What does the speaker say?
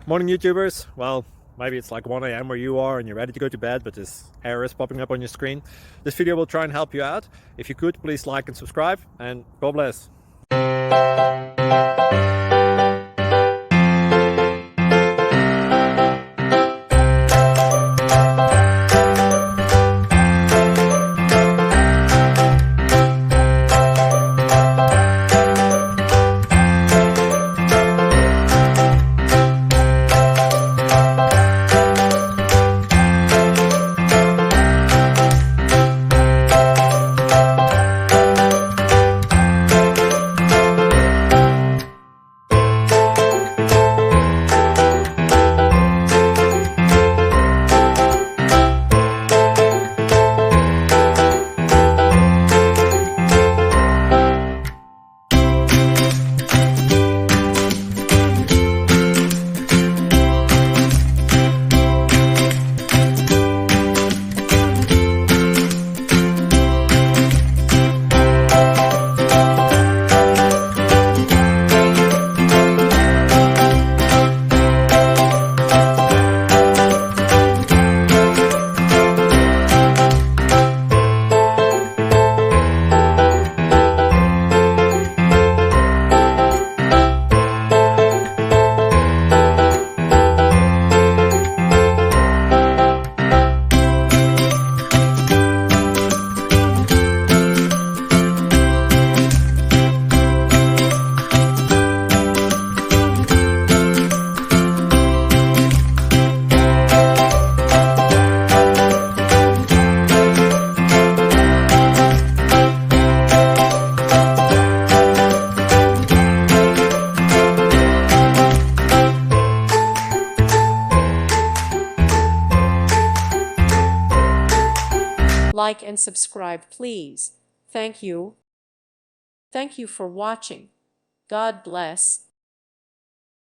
Morning YouTubers. Well, maybe it's like 1 a.m. where you are and you're ready to go to bed, but this error is popping up on your screen. This video will try and help you out. If you could, please like and subscribe, and God bless. Like and subscribe, please. Thank you. Thank you for watching. God bless.